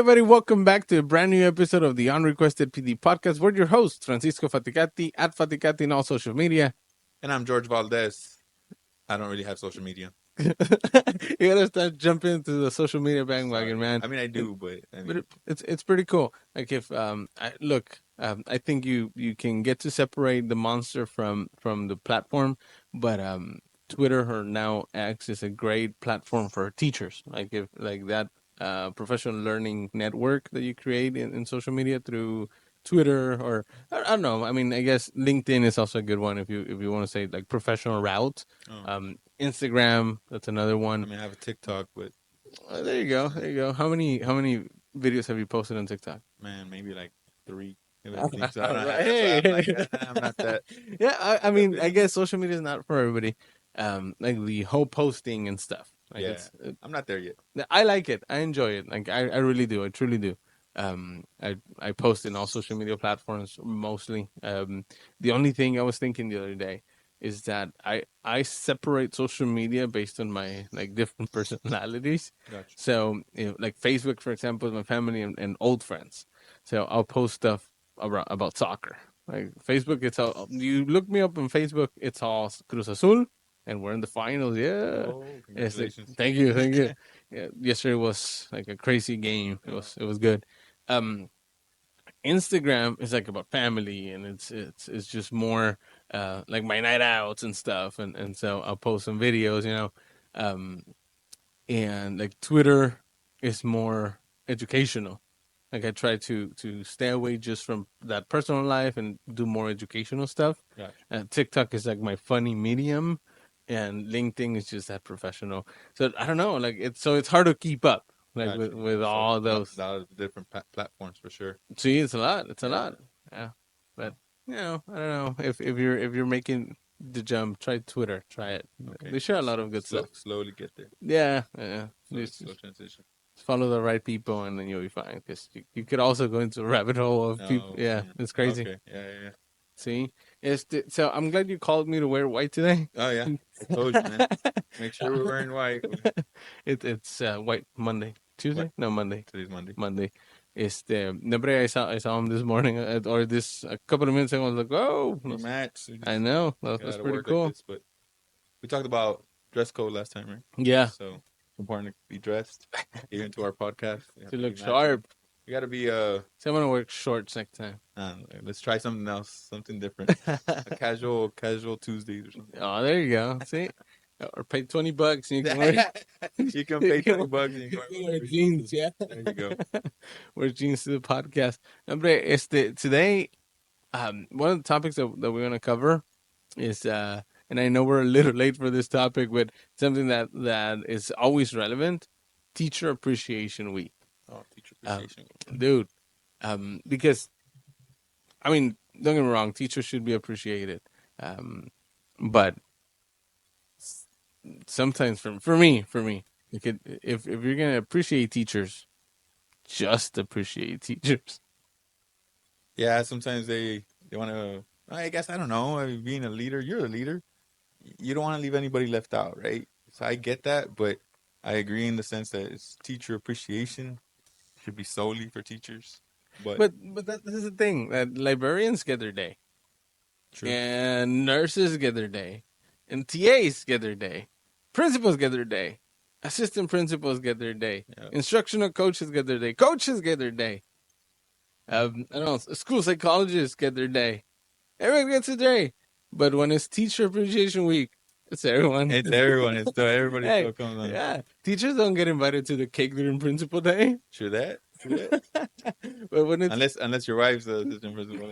everybody. Welcome back to a brand new episode of the Unrequested PD podcast. We're your hosts, Francisco Faticati, at Faticati on all social media. And I'm George Valdez. I don't really have social media. You gotta start jumping into the social media bandwagon, Sorry. man. I mean, I do, but It's pretty cool. Like if I think you can get to separate the monster from the platform, but Twitter or now X is a great platform for teachers. Like if like that professional learning network that you create in social media through Twitter or I don't know. I mean, I guess LinkedIn is also a good one if you want to say like professional route. oh, Instagram, that's another I one. mean, I have a TikTok, but There you go. There you go. How many videos have you posted on TikTok? man, maybe like 3. Maybe I think so. I don't know. That's why Hey, I'm like, I'm not that. yeah. I mean, I guess social media is not for everybody. Like the whole posting and stuff. Like Yeah, I'm not there yet. I like it. I enjoy it. Like I really do. I truly do. I post in all social media platforms mostly. The only thing I was thinking the other day is that I separate social media based on my like different personalities. Gotcha. So like Facebook, for example, is my family and old friends. So I'll post stuff about soccer. Like Facebook, it's all you look me up on Facebook. It's all Cruz Azul, and we're in the finals. Yeah, Oh, it's like, congratulations. thank you, thank you. Yeah, yesterday was like a crazy game. It was good. Um, Instagram is like about family, and it's just more like my night outs and stuff, and so I'll post some videos, um, and like Twitter is more educational. Like I try to stay away just from that personal life and do more educational stuff. Gotcha. TikTok is like my funny medium, and LinkedIn is just that professional. So I don't know, like it's hard to keep up, like Gotcha. with So all those. a lot of different platforms for sure. See, it's a lot. It's a Yeah. lot. Yeah, but I don't know if you're making the jump, try Twitter. Try it. Okay. They share a lot of good stuff. Slowly get there. Yeah, yeah. Slow transition. Follow the right people, and then you'll be fine. Because you could also go into a rabbit hole of people. Oh, Yeah, it's crazy. Okay. Yeah. See, so I'm glad you called me to wear white today. Oh yeah. I told you, man. Make sure we're wearing white. It's white Monday, Tuesday? What? No, Monday. Today's Monday. Monday. Nobody. I saw him this morning or this a couple of minutes ago. I was like, oh, We match. I know that's pretty cool. Like this, but we talked about dress code last time, right? Yeah, So it's important to be dressed, even to our podcast. to look sharp. You got to be So I'm gonna wear shorts next time. let's try something else, something different. A casual Tuesdays or something. Oh, there you go. See, or pay $20 and you can wear You can pay $20 and you you can wear jeans. Yeah, there you go. wear jeans to the podcast. Hombre, today, one of the topics that we're gonna cover is and I know we're a little late for this topic, but something that is always relevant: Teacher Appreciation Week. Oh, teacher appreciation. Dude, because I mean, don't get me wrong, teachers should be appreciated, but sometimes for me, if you're gonna appreciate teachers, just appreciate teachers. Yeah, sometimes they want to. I guess I don't know. I mean, being a leader, you're a leader. You don't want to leave anybody left out, right? So I get that, but I agree in the sense that it's teacher appreciation should be solely for teachers. But But this is the thing that librarians get their day, true. and nurses get their day, and TAs get their day, principals get their day, assistant principals get their day, Yeah. instructional coaches get their day, coaches get their day. I don't know, school psychologists get their day. Everyone gets a day. But when it's Teacher Appreciation Week, it's everyone. It's everyone. It's still everybody Hey, still comes on. yeah, teachers don't get invited to the cake during Principal Day. True that. True that. But when it's unless your wife's the assistant principal.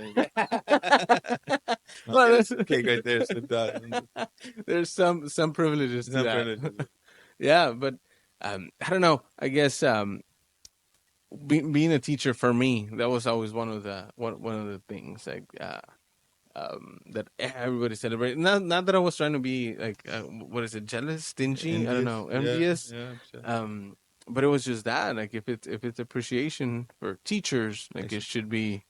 well, Okay, cake right there. Slipped out. there's some privileges to Some that. privileges. Yeah, but I don't know. I guess being a teacher for me, that was always one of the things like that everybody celebrated. Not that I was trying to be like what is it, jealous, stingy? I don't know, envious. Yeah. But it was just that like if it's appreciation for teachers, like it should be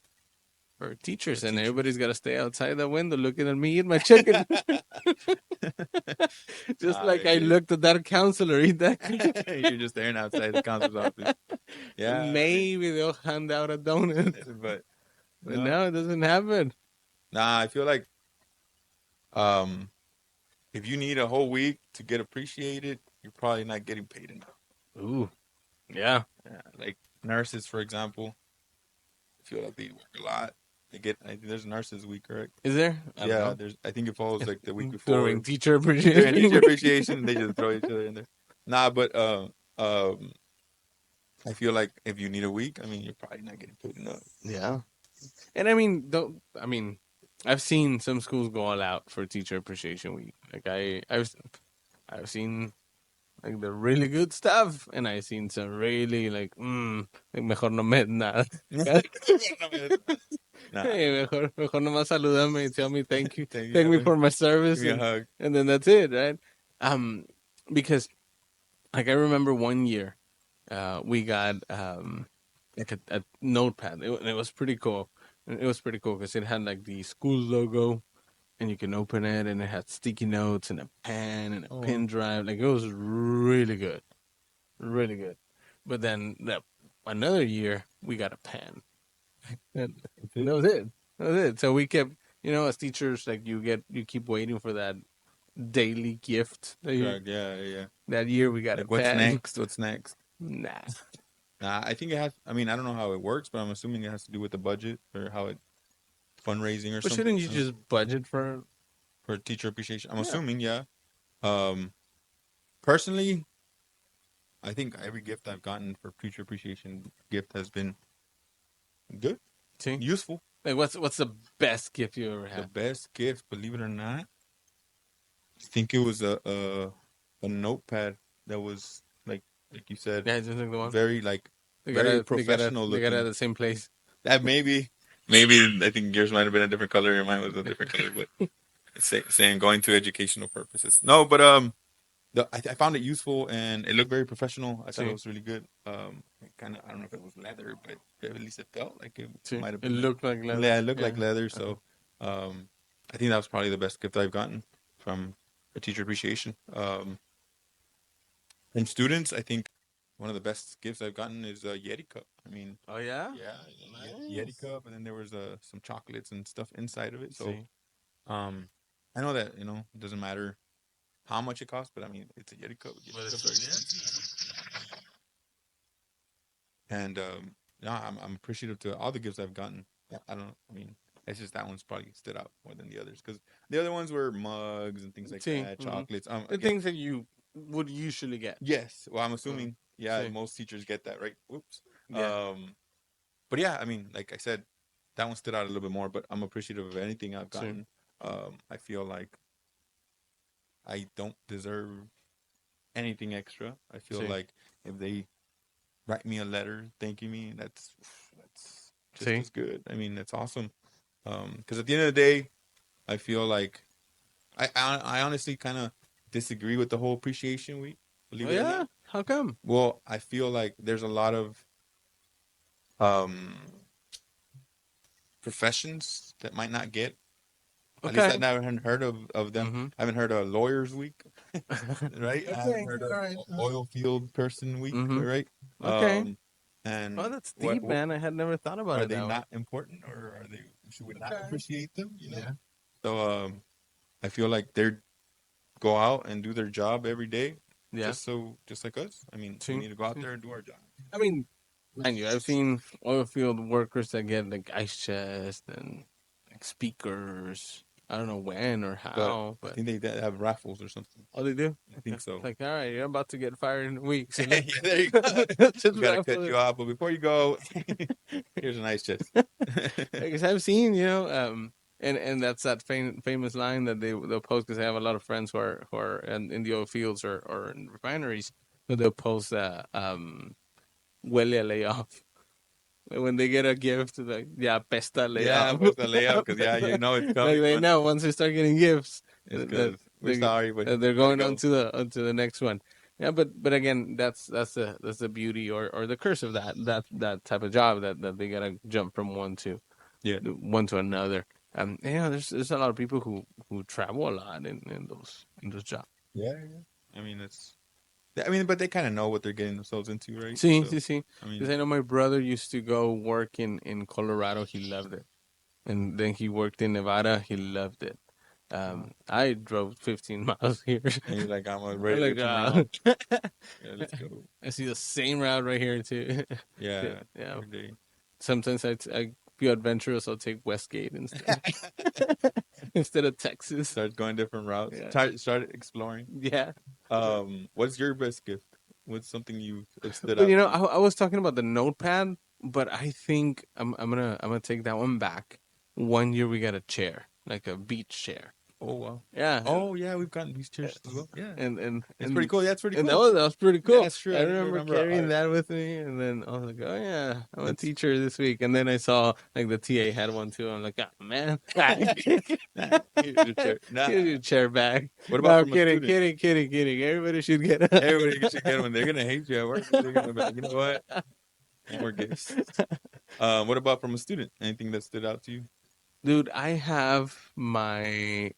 for for teachers, and everybody's teachers. got to stay outside the window looking at me eat my chicken, just Nah, like I it, looked at that counselor eat that chicken. you're just staring outside the counselor's office. Yeah, I mean, Maybe they'll hand out a donut, but but no, now it doesn't happen. nah. I feel like um, if you need a whole week to get appreciated, you're probably not getting paid enough. Ooh, yeah. Yeah, like nurses, for example, I feel like they work a lot. They get. I think there's nurses week, correct? Is there? I don't Yeah, know. there's. I think it falls like the week During before teacher during appreciation teacher week. appreciation. They just throw each other in there. Nah, but I feel like if you need a week, I mean, you're probably not getting paid enough. Yeah. And I mean, don't I mean, I've seen some schools go all out for Teacher Appreciation Week. Like I've seen like the really good stuff, and I've seen some really like mejor no me nada. Nah, Hey, mejor nomás salúdame and tell me thank you, thank you. thank me for my Give service, me a hug. and then that's it, right? Um, because like I remember one year, we got like a notepad. It was pretty cool. It was pretty cool because it had like the school logo, and you can open it, and it had sticky notes and a pen and a Oh, pen drive. Like it was really good, really good. But then another year, we got a pen, and, that's and it. that was it. That was it. So we kept, as teachers, like you keep waiting for that daily gift. Correct. Yeah, yeah, yeah. That year, we got a Like, what's pen. next? What's next? Nah. Nah, I think it has. I mean, I don't know how it works, but I'm assuming it has to do with the budget or how it fundraising or But something. shouldn't you I don't know. just budget for? For teacher appreciation. I'm Yeah. assuming, yeah. Um, personally, I think every gift I've gotten for teacher appreciation gift has been good, See, useful. like what's the best gift you ever The had? best gift, believe it or not, I think it was a notepad that was like you said, Yeah, just like the one. very very professional They got it at looking. the same place. That maybe I think yours might have been a different color and mine was a different color, but saying going to educational purposes. No, but I found it useful and it looked very professional. I thought it See, was really good. Kind of I don't know if it was leather, but at least it felt like it see, might have it been. looked like leather. Yeah, it looked like Yeah. leather. Uh-huh. So I think that was probably the best gift I've gotten from a teacher appreciation. From students, I think one of the best gifts I've gotten is a Yeti cup. I mean, Oh yeah. yeah, Yeti Nice. cup, and then there was some chocolates and stuff inside of it. So See. um, I know that it doesn't matter how much it costs, but I mean it's a Yeti cup. But Yeti it's cups are expensive, and yeah, I'm appreciative to all the gifts I've gotten. Yeah, I don't. I mean, it's just that one's probably stood out more than the others because the other ones were mugs and things like see. that, Mm-hmm. chocolates. The Again, things that you would usually get. yes. Well, I'm assuming, yeah, See. most teachers get that, right? Whoops. Yeah. Um, but yeah, I mean, like I said, that one stood out a little bit more. But I'm appreciative of anything I've See. gotten. I feel like I don't deserve anything extra. I feel See. like if they write me a letter thanking me, that's just See. as good. I mean, that's awesome. Because at the end of the day, I feel like I honestly kind of disagree with the whole appreciation week. Believe Oh it or yeah. not. How come? Well, I feel like there's a lot of um professions that might not get. At least I Okay. never hadn't heard of them. Mm-hmm. I haven't heard of Lawyers Week, right? I haven't Okay. heard All of right. Oil Field Person Week, Mm-hmm. right? Okay. Um, Oh, and that's what, deep, man. I had never thought about are it they that way. not important, or are they should we not Okay. appreciate them? Yeah. So I feel like they go out and do their job every day, Yeah. just like us. I mean, we See. need to go out See. there and do our job. I mean, mind you, I've seen oil field workers that get like ice chest and like speakers. I don't know when or But how, I but think they have raffles or something. oh, they do. I Okay. think so. Like, all right, you're about to get fired in a week, so Yeah, there you go. let's just We gotta cut raffle you it. off, but before you go, here's a nice chest. Because I've seen, and that's that famous line that they'll post because I have a lot of friends who are in the oil fields or in refineries, so they'll post huele a layoff. When they get a gift, like, yeah, pesta Yeah, layoff. what's the layout? Because yeah, you know it's Like coming they once know once they start getting gifts it's that because we're sorry, but they're you gotta going go. onto the next one. Yeah, but again, that's the beauty or the curse of that type of job that they gotta jump from one to Yeah. one to another. Yeah, there's a lot of people who travel a lot in those jobs. Yeah, yeah. I mean, it's. I mean, but they kind of know what they're getting themselves into, right? See, So, see, see. I Because mean, I know my brother used to go work in Colorado. He loved it, and then he worked in Nevada. He loved it. wow. I drove 15 miles here. And you're like, I'm I'm ready to like, come around. Yeah, let's go. I see the same route right here too. Yeah, Yeah. every day. Sometimes I be adventurous. I'll take Westgate instead instead of Texas. Start going different routes. Yeah. Start exploring. Yeah. What's your best gift? What's something you have stood But out to you? I was talking about the notepad, but I think I'm gonna take that one back. One year we got a chair, like a beach chair. Oh wow. Yeah, Oh yeah, we've gotten these chairs as well. Yeah, and and it's pretty and cool. Yeah, it's pretty and cool. that was pretty Yeah, cool. that's true. I I think I remember remember. carrying that with me, and then I was like, oh yeah, I'm a It's teacher this week. And then I saw like the TA had one too. I'm like, oh man, nah, here's your chair. Nah. here's your chair back. What about No, from a kidding, student? kidding, kidding, kidding. Everybody should get Everybody should get one. They're gonna hate you at work. They're gonna be like, you know what? No more gifts. What about from a student? Anything that stood out to you? Dude, I have I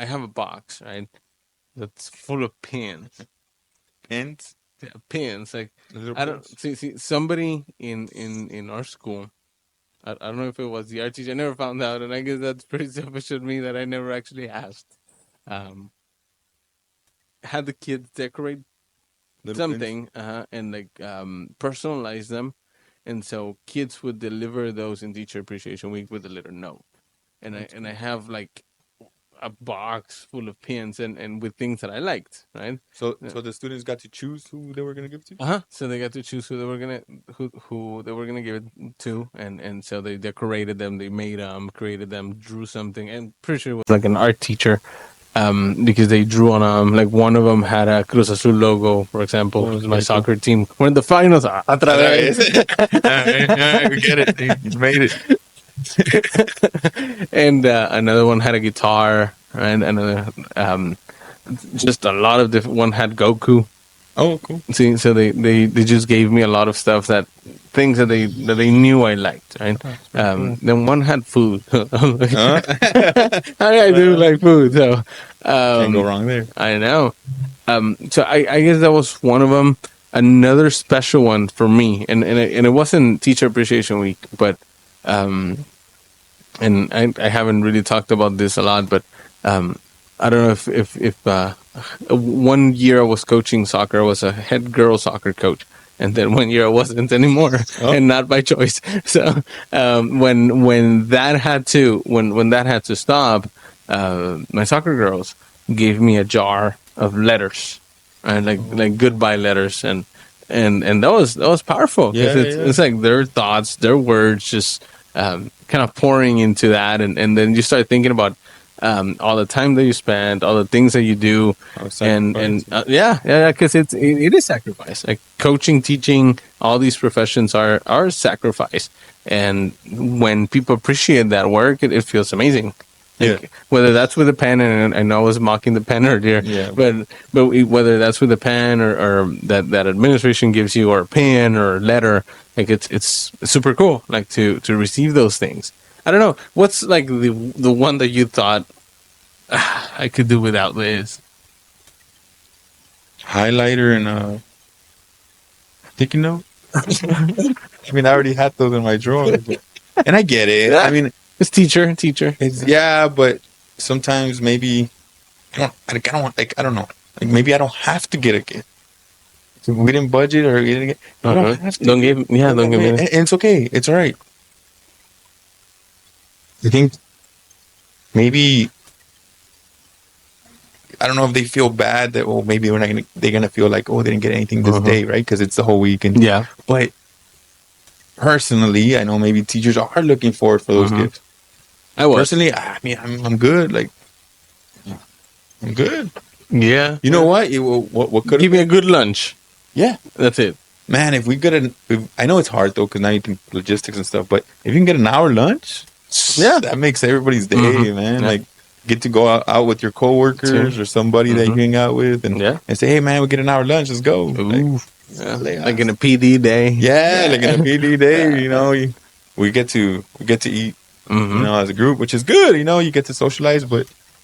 have a box, right? That's full of pins. Pins, Yeah, pins. Like little I don't pins. see somebody in our school. I don't know if it was the art teacher. I never found out, and I guess that's pretty selfish of me that I never actually asked. Um, had the kids decorate Little pins. something, and like personalize them, and so kids would deliver those in Teacher Appreciation Week with a little note. That's I cool. have like a box full of pins and with things that I liked, right? So the students got to choose who they were gonna give to. Uh-huh. So they got to choose who they were gonna give it to, and so they decorated them, they made them, created them, drew something, and pretty sure it was like an art teacher, because they drew on like one of them had a Cruz Azul logo, for example, Oh, because that's my pretty cool. soccer team were in the finals. Otra All right, vez. we get it. You made it. And another one had a guitar, and another just a lot of different. One had Goku. Oh, cool. See, so they just gave me a lot of stuff that things that they knew I liked, right? That's pretty cool. Then one had food. Huh? I do like food, so Can't go wrong there. I know. So I guess that was one of them. Another special one for me, and it wasn't Teacher Appreciation Week, but and I haven't really talked about this a lot, but I don't know if one year I was coaching soccer, I was a head girl soccer coach, and then one year I wasn't anymore, Oh, and not by choice. So when that had to when that had to stop, my soccer girls gave me a jar of letters, and like goodbye letters, and that was powerful because yeah, yeah. it's like their thoughts, their words, just kind of pouring into that, and then you start thinking about all the time that you spend, all the things that you do, I was and sacrificing. yeah, because it is sacrifice. Like coaching, teaching, all these professions are sacrifice, and when people appreciate that work, it feels amazing. Yeah, Like, whether that's with a pen, and I know I was mocking the pen earlier, yeah. whether that's with a pen or that administration gives you, or a pen or a letter, like it's super cool. Like to receive those things. I don't know what's like the one that you thought I could do without this. Highlighter and sticky note. I mean, I already had those in my drawer, and I get it. I Yeah, mean, it's teacher. it's yeah, but sometimes maybe I don't want like I don't know. Like maybe I don't have to get a gift. So we didn't budget or we didn't get. I don't have to. Don't give don't give me And that. it's okay. It's all right. I think maybe I don't know if they feel bad that maybe we're not gonna they're gonna feel like they didn't get anything this day, right? Because it's the whole weekend. Yeah. But personally, I know maybe teachers are looking forward for those gifts. I was. Personally, I mean, I'm good. Like I'm good. Yeah. You know what? What could Give me a good lunch. Yeah, That's it. man. If we get I know it's hard though because now you think logistics and stuff. But if you can get an hour lunch, Yeah. that makes everybody's day, man. Yeah. Like get to go out with your coworkers or somebody that you hang out with, and say, hey, man, we get an hour lunch. Let's go. Ooh. Like, Like in a PD day. yeah, like in a PD day, you know, we get to eat you Mm-hmm. know, as a group, which is good. You know, you get to socialize,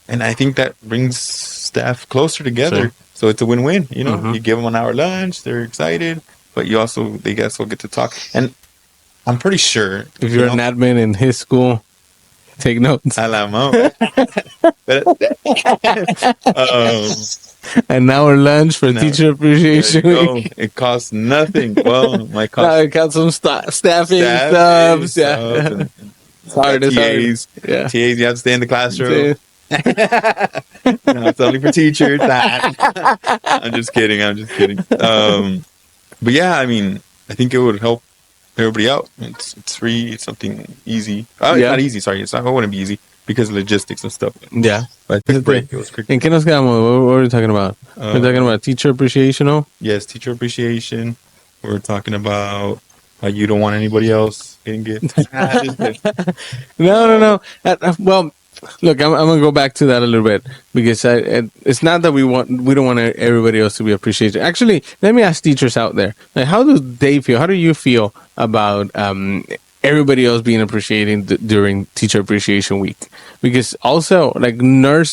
and I think that brings staff closer So, together. So it's a win-win. You know, mm-hmm. you give them an hour lunch, they're excited, but they also get to talk. And I'm pretty sure, If you you're an know, admin in his school, take notes. a la mo. But, um, An hour lunch for no, Teacher there you Appreciation go. Week. It costs nothing. Well, it might Now cost I got some staffing staffing stuff. stuff, Yeah, and it's you got hard. It's hard. TAs. Yeah. TAs, you have to stay in the classroom. See? No, it's only for teachers. I'm just kidding. I'm just kidding. But yeah, I mean, I think it would help everybody out. It's free. It's something easy. Oh, it's Yeah. not easy. Sorry, it's not. It wouldn't be easy because of logistics and stuff. Yeah. But quick break. It was quick. ¿En qué nos quedamos? What were we talking about? We're talking about teacher appreciation, no? Yes, teacher appreciation. We're talking about how you don't want anybody else getting gifts. No. Well, look, I'm gonna go back to that a little bit because it's not that we don't want everybody else to be appreciated. Actually, let me ask teachers out there, like, how do they feel? How do you feel about everybody else being appreciated during Teacher Appreciation Week? Because also, like,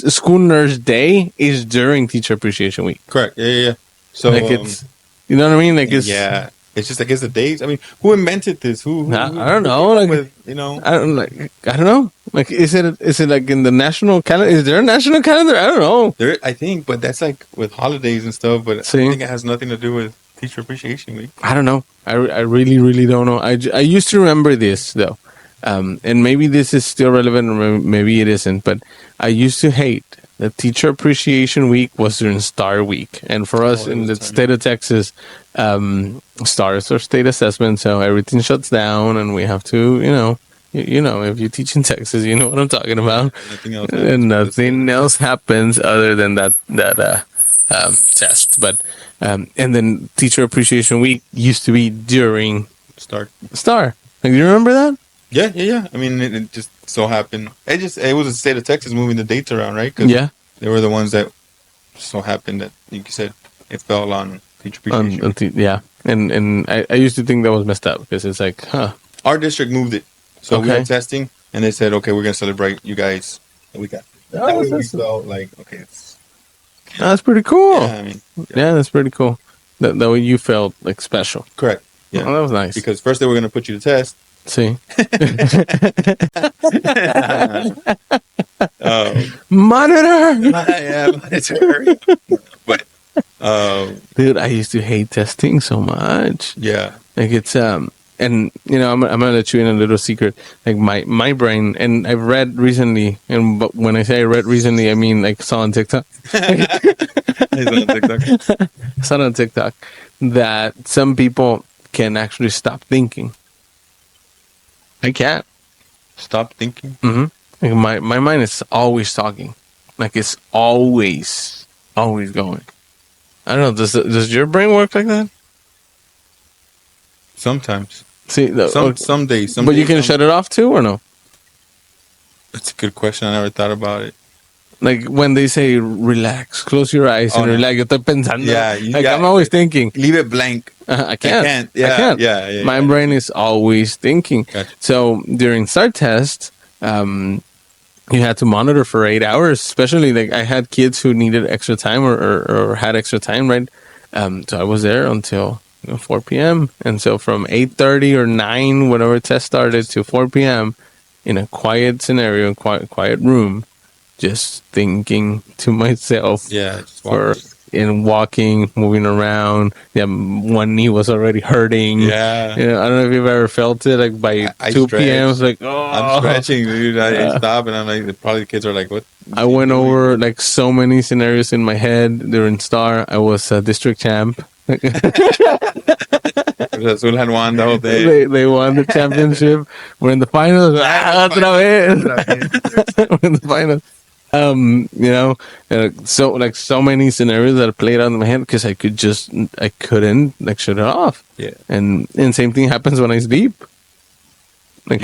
school nurse day is during Teacher Appreciation Week. Correct. Yeah. So Like, it's, you know what I mean? Like, it's, yeah. It's just, I guess, the days. I mean, who invented this? I don't know. Who came up Like, with, you know, I don't know. Like, is it like in the national calendar? Is there a national calendar? I don't know. there. I think, but that's like with holidays and stuff. But See? I think it has nothing to do with Teacher Appreciation Week. I don't know. I really, really don't know. I used to remember this, though. And maybe this is still relevant or maybe it isn't. But I used to hate that Teacher Appreciation Week was during Star Week. And for us in the state of Texas, stars are state assessment. So everything shuts down and we have to, you know, if you teach in Texas, you know what I'm talking about. Nothing else. And nothing else happens other than that test. But and then Teacher Appreciation Week used to be during Start. Star. Like, you remember that? Yeah. I mean, it just so happened. It was the state of Texas moving the dates around, right? 'Cause Yeah. they were the ones that so happened that, like you said, it fell on Teacher Appreciation Week. Yeah. And I used to think that was messed up because it's like, huh. Our district moved it, so we Okay. had testing, and they said, okay, we're gonna celebrate you guys. And we got. That way we felt like, okay, it's. That's pretty cool. Yeah, I mean, Yeah, that's pretty cool. That way you felt like special. correct. Yeah, Oh, that was nice. because first they were gonna put you to test. See? Monitor. Monitor! Yeah, monitor. But, Dude, I used to hate testing so much. yeah, Like, it's and you know, I'm gonna let you in a little secret. Like, my brain, and I've read recently, but when I say I read recently, I mean like saw on TikTok. He's on TikTok. Saw on TikTok that some people can actually stop thinking. I can't. Stop thinking. Mm-hmm. Like, my mind is always talking. Like, it's always going. I don't know. Does your brain work like that? Sometimes. See, Some days. but you can shut it off too, or no? That's a good question. I never thought about it. Like, when they say relax, close your eyes and no. relax. Yo estoy pensando. Yeah, Like, yeah. I'm always thinking. Leave it blank. I can't. Yeah, I can't. yeah. My brain is always thinking. Gotcha. So during STAR test, you had to monitor for 8 hours. Especially, like, I had kids who needed extra time or had extra time, right? So I was there until 4 p.m. And so from 8:30 or 9, whatever test started, to 4 p.m. in a quiet scenario, quiet room, just thinking to myself. Yeah, just Walking, moving around. Yeah, one knee was already hurting. Yeah. I don't know if you've ever felt it. Like, by I 2 stretch. p.m., it's like, oh. I'm stretching, dude. I stop, and I'm like, probably the kids are like, what? I went over like so many scenarios in my head during STAR. I was a district champ. Azul had won the whole day. They won the championship. We're in the finals. Otra vez. We're in the finals. So many scenarios that played out in my head because I couldn't like shut it off. Yeah. And same thing happens when I sleep. Like,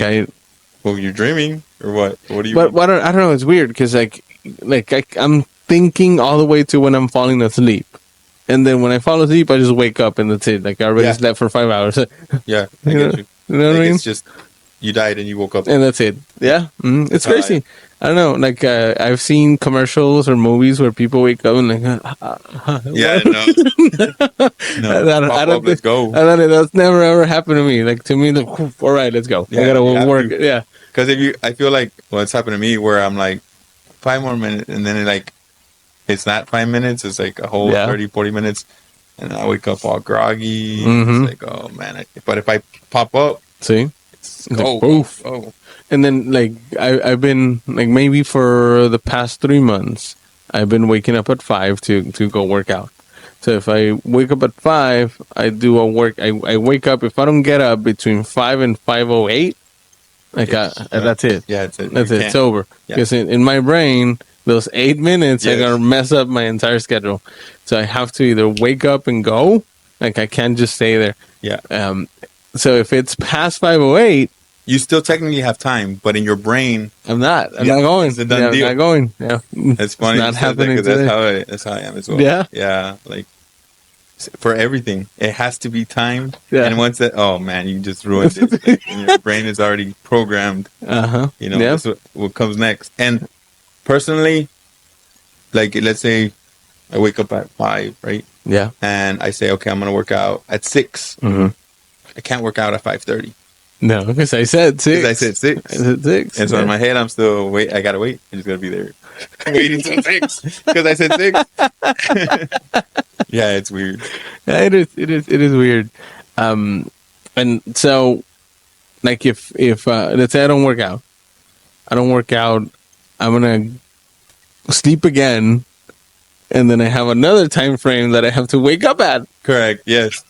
Well, you're dreaming or what? What do you? but what I don't know. It's weird because I'm thinking all the way to when I'm falling asleep, and then when I fall asleep, I just wake up and that's it. Like, I already slept for 5 hours. Yeah, I You know- get you. You know what I mean? It's just you died and you woke up. and that's it. Yeah, That's it's how I am. crazy. I don't know. Like I've seen commercials or movies where people wake up and like, Yeah, what? no, no. I Pop don't up, think let's go. I don't. That's never ever happened to me. Like to me, like, all right, let's go. I Yeah, gotta you have work. to. Yeah, Because if you, I feel like, well, it's happened to me where I'm like 5 more minutes, and then it's not 5 minutes. It's like a whole yeah. 30, 40 minutes, and I wake up all groggy, and it's Mm-hmm. like, oh man. But if I pop up, See, it's it's like go, go, poof. go. And then like I've been like maybe for the past 3 months, I've been waking up at 5 to go work out. So if I wake up at 5, I do a work. I wake up if I don't get up between 5 and 5:08. Like It's that's it. yeah, it's it. You That's it. It's can't. over. Yeah. Because in my brain, those 8 minutes are gonna Yes. mess up my entire schedule. So I have to either wake up and go. Like I can't just stay there. Yeah. Um, so if it's past 5:08, You still technically have time, but in your brain, I'm not. I'm yeah, not going. it's a done Yeah, I'm deal. not going. Yeah, It's it's funny you not said that happening because today. that's how I am as well. Yeah, Yeah, like for everything, it has to be timed. yeah. And once that, oh man, you just ruined it. Like, and your brain is already programmed. Uh-huh. Yeah. This is what comes next. And personally, like let's say I wake up at 5, right? Yeah. And I say, okay, I'm gonna work out at 6. Mm-hmm. I can't work out at 5:30 No, because I said because 6. I said I 6. said 6. And so Yeah. in my head, I'm still wait. I gotta wait. I just gotta be there, waiting till 6 because I said 6. Yeah, it's weird. Yeah, it is. It is. It is weird. And so like if let's say I don't work out, I'm gonna sleep again, and then I have another time frame that I have to wake up at. Correct. Yes.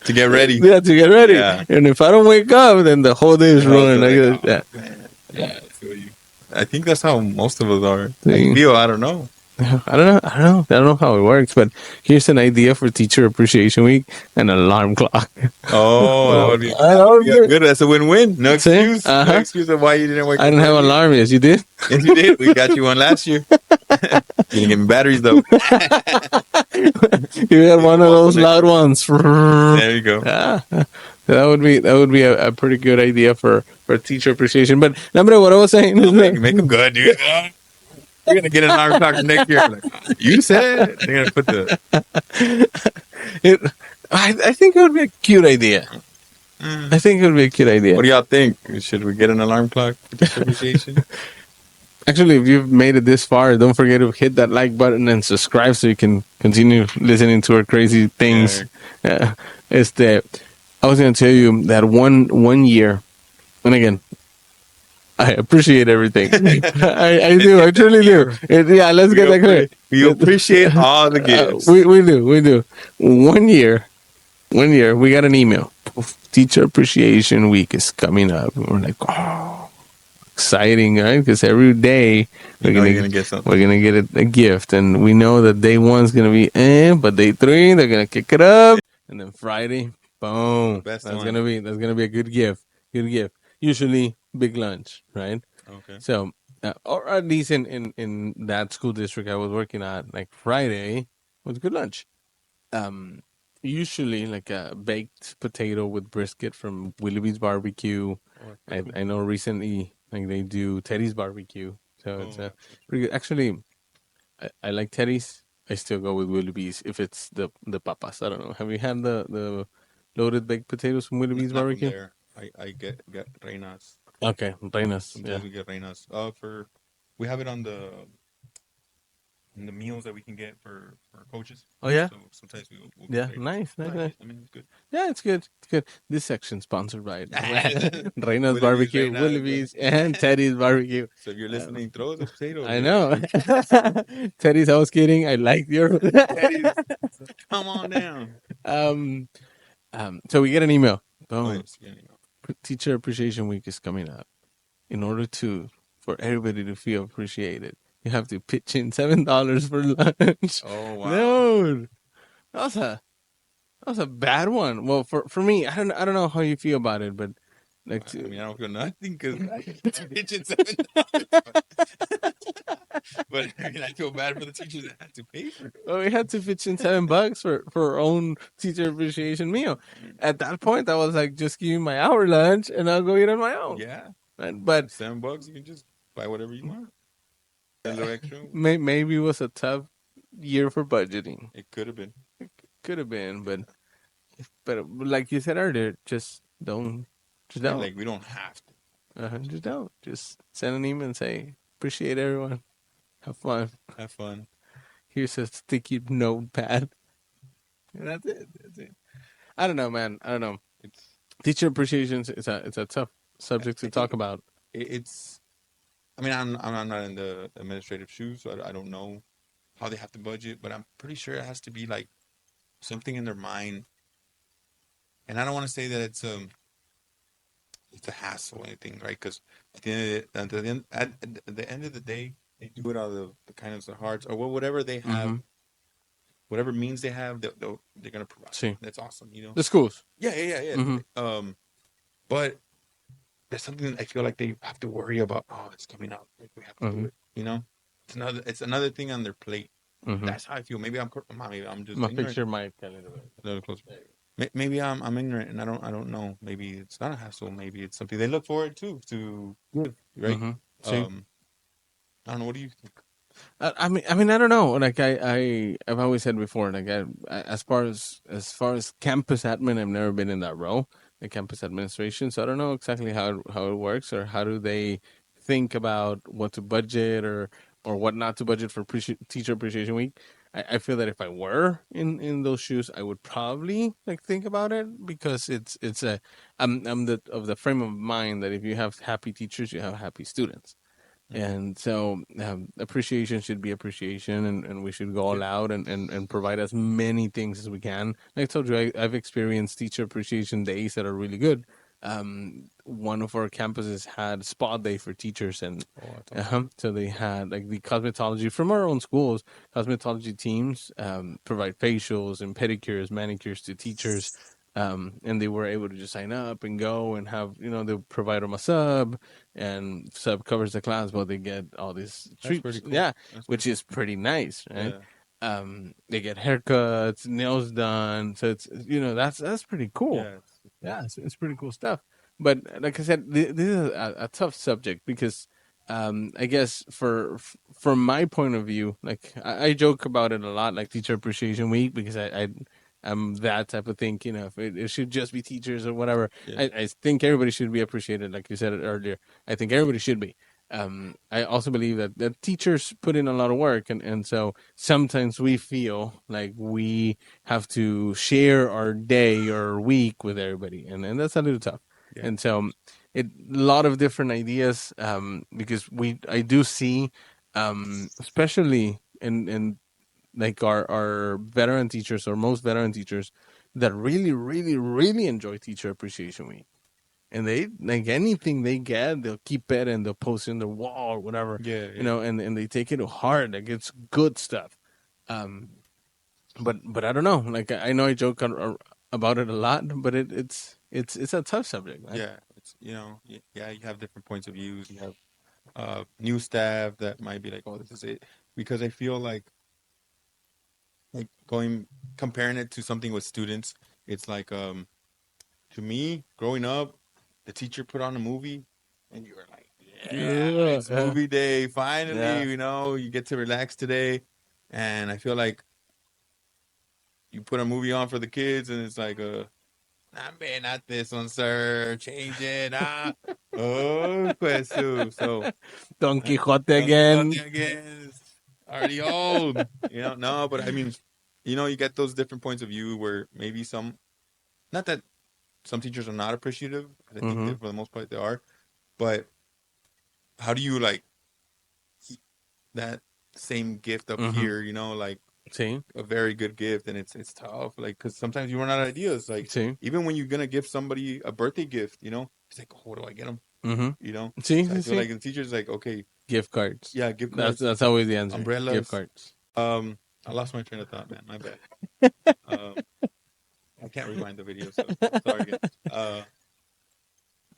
To get ready. Yeah, to get ready. Yeah. And if I don't wake up, then the whole day is And also ruined. like, Yeah. oh, man. Yeah, I feel you. I think that's how most of us are. See? I feel. I don't know. I don't know. I don't know. I don't know how it works, but here's an idea for Teacher Appreciation Week: an alarm clock. Oh, that would be I don't yeah, good. That's a win-win. No See? excuse. No Uh-huh. excuse of why you didn't wake I up. didn't have an early. alarm. Yes, you did. Yes, you did. We got you one last year. You didn't give me batteries though. You had one of those loud ones. There you go. Yeah. That would be a pretty good idea for teacher appreciation. But remember what I was saying is Make them good, dude. You're gonna get an alarm clock next year. Like, you said it. They're gonna put the. it, I think it would be a cute idea. I think it would be a cute idea. What do y'all think? Should we get an alarm clock for teacher appreciation? Actually, if you've made it this far, don't forget to hit that like button and subscribe so you can continue listening to our crazy things. I was going to tell you that one year, and again, I appreciate everything. I do. I truly do. Yeah, let's get that clear. We appreciate all the gifts. We do. 1 year, we got an email. Teacher Appreciation Week is coming up. And we're like, oh, exciting, right? Because every day you're gonna get something. we're gonna get a gift, and we know that day one's gonna be but day 3 they're gonna kick it up, and then Friday, boom, Best that's one. gonna be a good gift. Usually big lunch, right? Okay. So, or at least in that school district I was working at, like Friday was good lunch. Um, Usually like a baked potato with brisket from Willoughby's Barbecue. I know recently like they do Teddy's Barbecue, so it's pretty good. Actually, I like Teddy's. I still go with Willoughby's if it's the papas. I don't know. Have you had the loaded baked potatoes from Willoughby's Not Barbecue? from there. I get reinas. Okay, Reinas. Sometimes we get reinas. We have it on the meals that we can get for coaches. Oh yeah. So sometimes we'll Yeah, get reinas. nice. I mean, it's good. Yeah, it's good. It's good. This section sponsored by Reina's Willoughby's, Barbecue, Reina's, Willoughby's, and Teddy's Barbecue. So if you're listening, throw us a potato. I know. Teddy's, I was kidding. I like your. Teddy's, come on down. So we get an email. Boom. Oh, yes, yeah. Teacher Appreciation Week is coming up. In order for everybody to feel appreciated, you have to pitch in $7 for lunch. Oh wow. Dude, that was a bad one. Well, for me, I don't know how you feel about it, but like, I mean, I don't feel nothing because I pitching $7. But but I mean, I feel bad for the teachers that had to pay for it. Well, we had to pitch in $7 for our own teacher appreciation meal. At that point, I was like, just give me my hour lunch, and I'll go eat on my own. Yeah, But $7, you can just buy whatever you want. A little extra, maybe it was a tough year for budgeting. it could have been. Could have been, but like you said earlier, just Yeah, don't, like we don't have to just don't. Just send an email and say appreciate everyone. Have fun. have fun. Here's a sticky notepad. And that's it. That's it. I don't know, man. I don't know. It's Teacher appreciation is a tough subject to I talk think about. it's. I mean, I'm not in the administrative shoes, so I don't know how they have to budget, but I'm pretty sure it has to be like something in their mind. And I don't want to say that it's a hassle or anything, right? Because at the end of the day, they do it out of the kindness of their hearts or whatever they have, Mm-hmm. whatever means they have, they're gonna provide. See, That's awesome, you know. the schools. Yeah. Mm-hmm. But there's something I feel like they have to worry about. Oh, it's coming up. Like we have to do Mm-hmm. it. You know, it's another thing on their plate. Mm-hmm. That's how I feel. Maybe I'm just My ignorant. picture might a little bit. A little closer. Maybe I'm ignorant and I don't know. Maybe it's not a hassle. Maybe it's something they look forward to give, right? Mm-hmm. See. Um, I don't know. What do you think? I don't know. Like I've always said before. Like as far as campus admin, I've never been in that role, the campus administration. So I don't know exactly how it works or how do they think about what to budget or what not to budget for teacher appreciation week. I feel that if I were in those shoes, I would probably like think about it because it's a I'm the of the frame of mind that if you have happy teachers, you have happy students. Mm-hmm. And so appreciation should be appreciation, and we should go Yeah. all out and provide as many things as we can. Like I told you, I've experienced teacher appreciation days that are really good. One of our campuses had spa day for teachers, and Oh, that's awesome. so they had like the cosmetology from our own schools. Cosmetology teams provide facials and pedicures, manicures to teachers. And they were able to just sign up and go and have, they'll provide them a sub, and sub covers the class, but they get all these That's treats. pretty cool. Yeah, That's pretty which cool. is pretty nice, right? Yeah. They get haircuts, nails done, so it's that's pretty cool. Yeah. Yeah, it's pretty cool stuff. But like I said, this is a tough subject because I guess from my point of view, like I joke about it a lot, like Teacher Appreciation Week, because I'm that type of thing. If it should just be teachers or whatever. Yeah. I think everybody should be appreciated, like you said it earlier. I think everybody should be. I also believe that teachers put in a lot of work, and so sometimes we feel like we have to share our day or week with everybody, and that's a little tough. Yeah. And so a lot of different ideas, because I do see, especially in like our veteran teachers or most veteran teachers that really really really enjoy Teacher Appreciation Week, and they like anything they get, they'll keep it and they'll post it in their wall or whatever, Yeah. Yeah. and they take it to heart. Like it's good stuff. Um, but I don't know. Like I know I joke about it a lot, but it's a tough subject, man. Yeah. It's yeah. You have different points of views. You have new staff that might be like, oh, this is it, because I feel like going comparing it to something with students. It's like to me growing up, the teacher put on a movie, and you were like, yeah, Yeah, it's movie day. Finally, yeah. you get to relax today. And I feel like you put a movie on for the kids, and it's like, nah, man, not this one, sir. Change it. Ah, oh, question. So, Don Quixote Don Quixote again. again is already old. No, but I mean, you get those different points of view where maybe not that some teachers are not appreciative, because I think Mm-hmm. that for the most part they are, but how do you like keep that same gift up Mm-hmm. here, like See, a very good gift, and it's tough, like, because sometimes you run out of ideas, like see. even when you're gonna give somebody a birthday gift, it's like, oh, what do I get them? Mm-hmm. You know, See, so I see, feel see. like the teacher's like, okay, Gift cards. yeah, gift That's cards, that's always the answer. Gift umbrellas. cards. I lost my train of thought, man. My bad. Um, I can't rewind the video, so sorry again. Uh,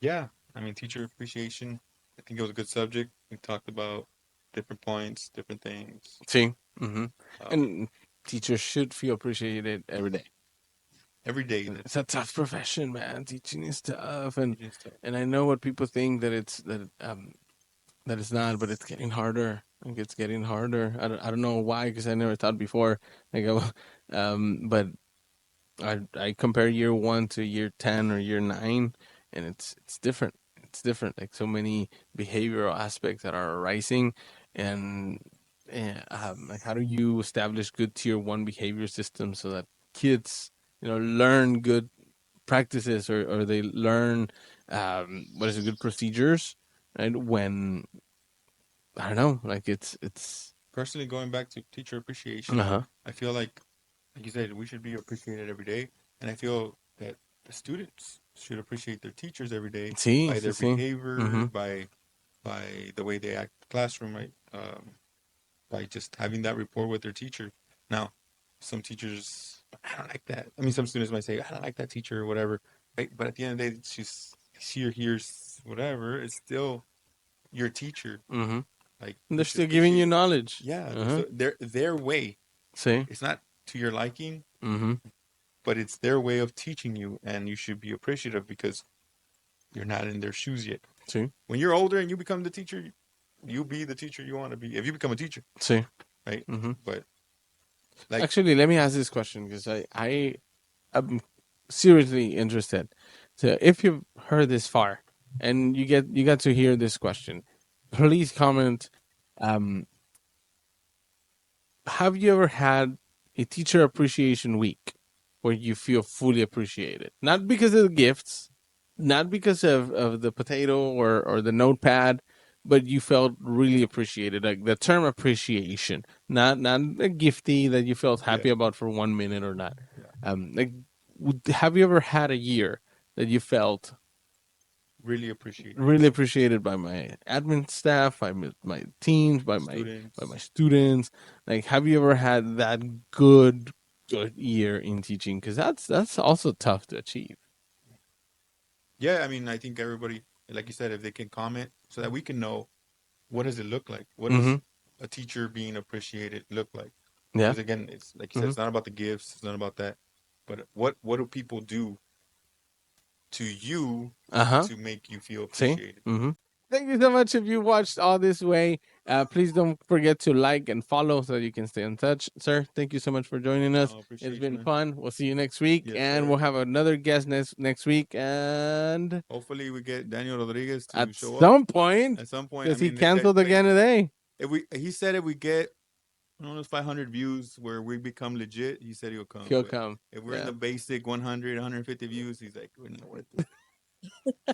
yeah, I mean, teacher appreciation. I think it was a good subject. We talked about. different points, different things. See, hmm Um, and teachers should feel appreciated every day. every day And that it's a tough profession, man. Teaching is tough, teaching stuff. and I know what people think that that it's not, but it's getting harder. Like it's getting harder. I don't know why, because I never thought before. Like, but I compare year one to year 10 or year 9, and it's different. It's different. Like so many behavioral aspects that are arising, and like how do you establish good tier one behavior systems so that kids learn good practices, or they learn what is a good procedures, right? When I don't know, like it's Personally, going back to teacher appreciation, uh-huh. I feel like you said, we should be appreciated every day, and I feel that the students should appreciate their teachers every day See, by see, their see. behavior, Mm-hmm. by the way they act in the classroom, right? By just having that rapport with their teacher. Now, some teachers, I don't like that. I mean, some students might say, I don't like that teacher or whatever, right? But at the end of the day, she or hears whatever. It's still your teacher. Mm-hmm. Like And you they're should still giving you appreciate. knowledge. Yeah, they're Uh-huh. still their way. See. It's not to your liking, Mm-hmm. but it's their way of teaching you, and you should be appreciative because you're not in their shoes yet. See. When you're older and you become the teacher, you be the teacher you want to be. If you become a teacher, See. right? Mm-hmm. But like, Actually, let me ask this question, because I am seriously interested. So, if you've heard this far and you got to hear this question, please comment. Um, have you ever had a teacher appreciation week where you feel fully appreciated? Not because of the gifts, not because of the potato or the notepad, but you felt really appreciated. Like the term appreciation, not a gifty that you felt yeah, happy about for 1 minute or not. yeah, Like, have you ever had a year that you felt really appreciated. really appreciated by my admin staff, by my teams, by my Students. students? Like, have you ever had that good year in teaching? Because that's also tough to achieve. Yeah, I mean, I think everybody, like you said, if they can comment so that we can know what does it look like? What Mm-hmm. does a teacher being appreciated look like? Yeah. Because again, it's like you said, Mm-hmm. it's not about the gifts, it's not about that, but what do people do to you Uh huh. to make you feel See. appreciated? Mm-hmm. Thank you so much. If you watched all this way, please don't forget to like and follow so you can stay in touch, sir. Thank you so much for joining us. No, It's appreciate you, been man. fun. We'll see you next week, Yes, and sir. we'll have another guest next week. And Hopefully, we get Daniel Rodriguez to at show up some point, at some point. I because he mean, canceled again today, if we, he said if we get those 500 views where we become legit, he said he'll come. he'll But come. if we're in Yeah. the basic 100, 150 views, he's like, we're not worth it.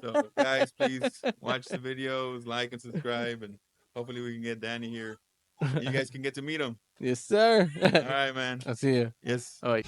So, guys, please watch the videos, like and subscribe, and hopefully we can get Danny here. And you guys can get to meet him. Yes, sir. All right, man. I'll see you. Yes. All right.